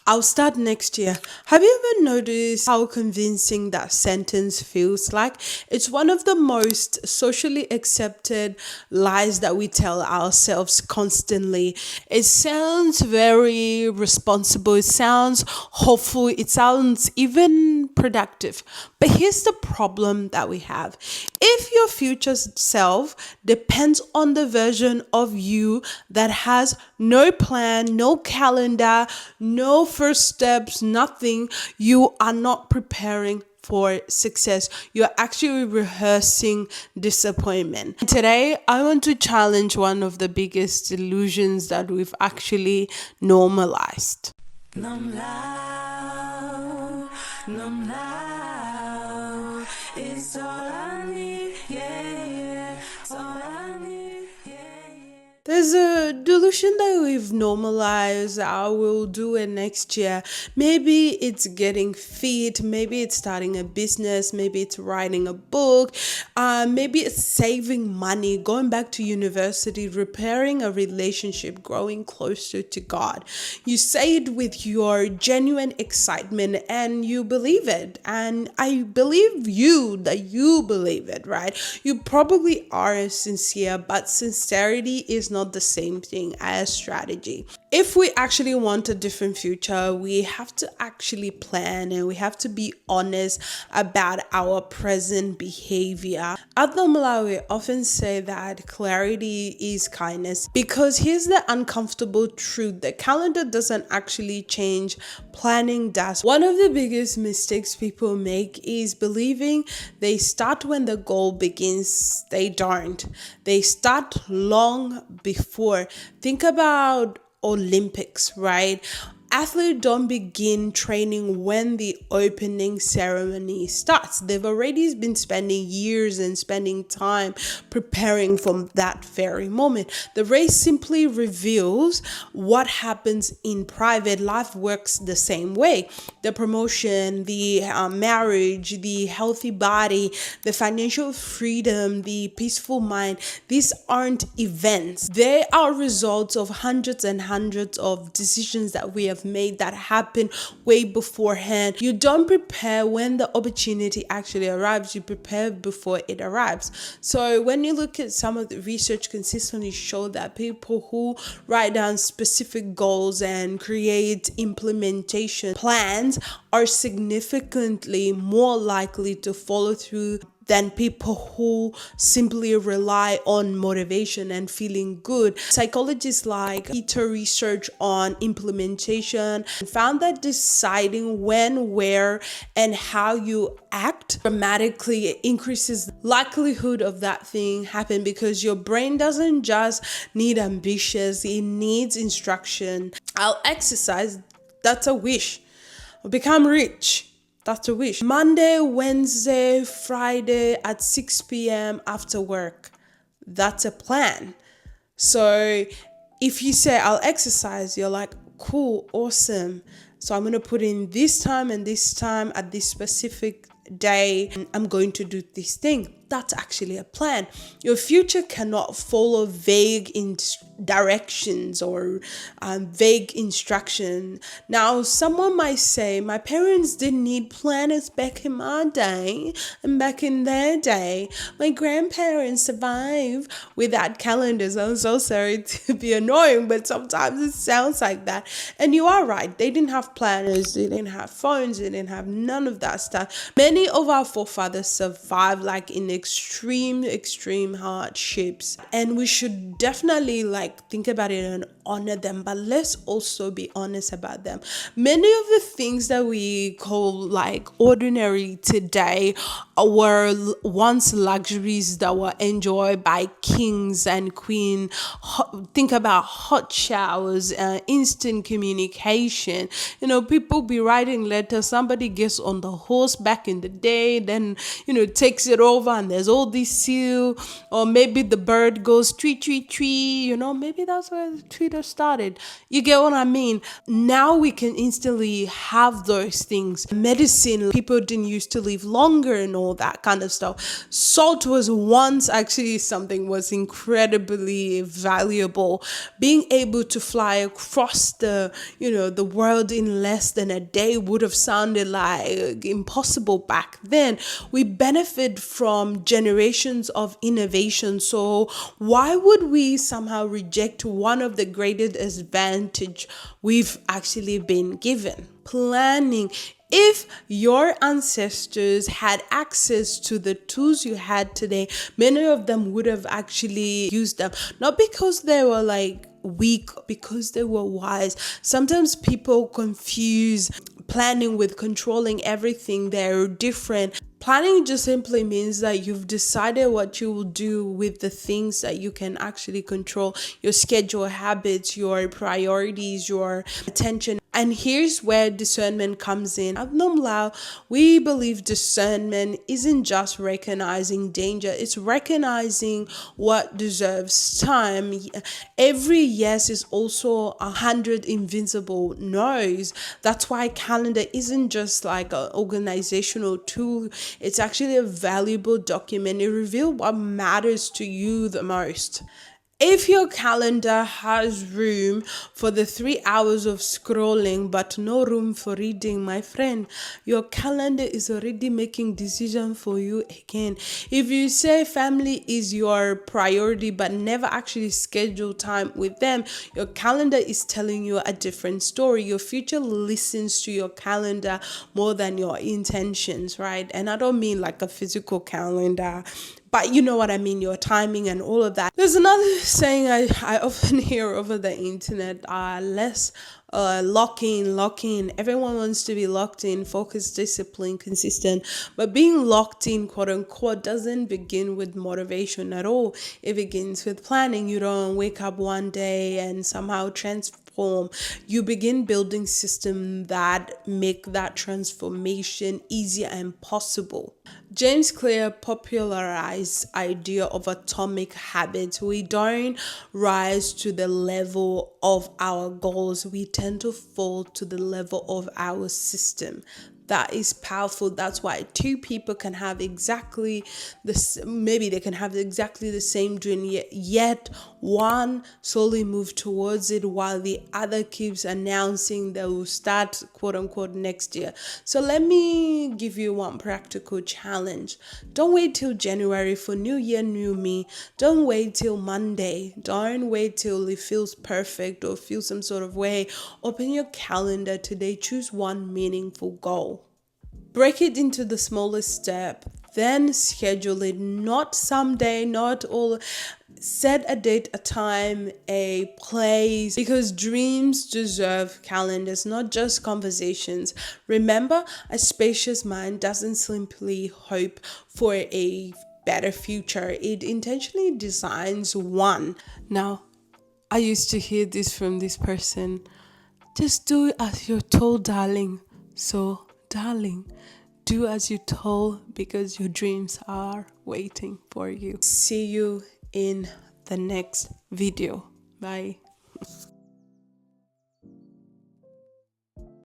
I'll start next year. Have you ever noticed how convincing that sentence feels like? It's one of the most socially accepted lies that we tell ourselves constantly. It sounds very responsible, it sounds hopeful, it sounds even productive. But here's the problem that we have. If your future self depends on the version of you that has no plan, no calendar, no first steps, nothing, you are not preparing for success. You're actually rehearsing disappointment. Today, I want to challenge one of the biggest illusions that we've actually normalized. Nhom loud, Nhom loud, it's all I need, yeah, yeah, it's all I need, yeah, yeah. There's a delusion that we've normalized. I will do it next year. Maybe it's getting fit. Maybe it's starting a business. Maybe it's writing a book. Maybe it's saving money, going back to university, repairing a relationship, growing closer to God. You say it with your genuine excitement and you believe it. And I believe that you believe it, right? You probably are sincere, but sincerity is not the same thing as strategy. If we actually want a different future, we have to actually plan and we have to be honest about our present behavior. At the Malawi, we often say that clarity is kindness because here's the uncomfortable truth: the calendar doesn't actually change, planning does. One of the biggest mistakes people make is believing they start when the goal begins. They don't. They start long before. Think about Olympics, right? Athletes don't begin training when the opening ceremony starts. They've already been spending years and spending time preparing from that very moment. The race simply reveals what happens in private. Life works the same way. The promotion, the marriage, the healthy body, the financial freedom, the peaceful mind, these aren't events. They are results of hundreds and hundreds of decisions that we have made that happen way beforehand. You don't prepare when the opportunity actually arrives, you prepare before it arrives. So when you look at some of the research consistently show that people who write down specific goals and create implementation plans are significantly more likely to follow through than people who simply rely on motivation and feeling good. Psychologists like Peter research on implementation and found that deciding when, where, and how you act dramatically increases the likelihood of that thing happen because your brain doesn't just need ambitions, it needs instruction. I'll exercise, that's a wish. I'll become rich, that's a wish. Monday, Wednesday, Friday at 6 p.m. after work. That's a plan. So if you say I'll exercise, you're like, cool, awesome. So I'm going to put in this time and this time at this specific day. And I'm going to do this thing. That's actually a plan. Your future cannot follow vague directions or vague instruction. Now, someone might say, my parents didn't need planners back in my day and back in their day. My grandparents survived without calendars. I'm so sorry to be annoying, but sometimes it sounds like that. And you are right. They didn't have planners. They didn't have phones. They didn't have none of that stuff. Many of our forefathers survived like in extreme hardships, and we should definitely think about it and honor them, but let's also be honest about them. Many of the things that we call ordinary today were once luxuries that were enjoyed by kings and queens. Think about hot showers, instant communication. People be writing letters, somebody gets on the horse back in the day, then takes it over and there's all this seal, or maybe the bird goes tweet tweet tweet. Maybe that's where the tweet get us started. You get what I mean? Now we can instantly have those things. Medicine, people didn't used to live longer and all that kind of stuff. Salt was once actually something was incredibly valuable. Being able to fly across the world in less than a day would have sounded like impossible back then. We benefit from generations of innovation. So why would we somehow reject one of the greatest advantage we've actually been given? Planning. If your ancestors had access to the tools you had today, many of them would have actually used them. Not because they were like weak, because they were wise. Sometimes people confuse planning with controlling everything. They're different. Planning just simply means that you've decided what you will do with the things that you can actually control: your schedule, habits, your priorities, your attention. And here's where discernment comes in. At Nhom Lao, we believe discernment isn't just recognizing danger, it's recognizing what deserves time. Every yes is also 100 invincible no's. That's why calendar isn't just like an organizational tool, it's actually a valuable document. It reveals what matters to you the most. If your calendar has room for the 3 hours of scrolling but no room for reading, my friend, your calendar is already making decisions for you again. If you say family is your priority but never actually schedule time with them, your calendar is telling you a different story. Your future listens to your calendar more than your intentions, right? And I don't mean like a physical calendar, but you know what I mean, your timing and all of that. There's another saying I often hear over the internet, less lock in. Everyone wants to be locked in, focused, disciplined, consistent. But being locked in, quote unquote, doesn't begin with motivation at all. It begins with planning. You don't wake up one day and somehow transform. You begin building systems that make that transformation easier and possible. James Clear popularized idea of atomic habits. We don't rise to the level of our goals. We tend to fall to the level of our system. That is powerful. That's why two people can have exactly this, maybe they can have exactly the same dream, yet one slowly move towards it while the other keeps announcing they will start, quote unquote, next year. So let me give you one practical challenge. Don't wait till January for new year, new me. Don't wait till Monday. Don't wait till it feels perfect or feel some sort of way. Open your calendar today. Choose one meaningful goal. Break it into the smallest step, then schedule it. Not someday, not all. Set a date, a time, a place, because dreams deserve calendars, not just conversations. Remember, a spacious mind doesn't simply hope for a better future, it intentionally designs one. Now, I used to hear this from this person: just do as you're told, darling. So, darling, do as you're told, because your dreams are waiting for you. See you in the next video. Bye.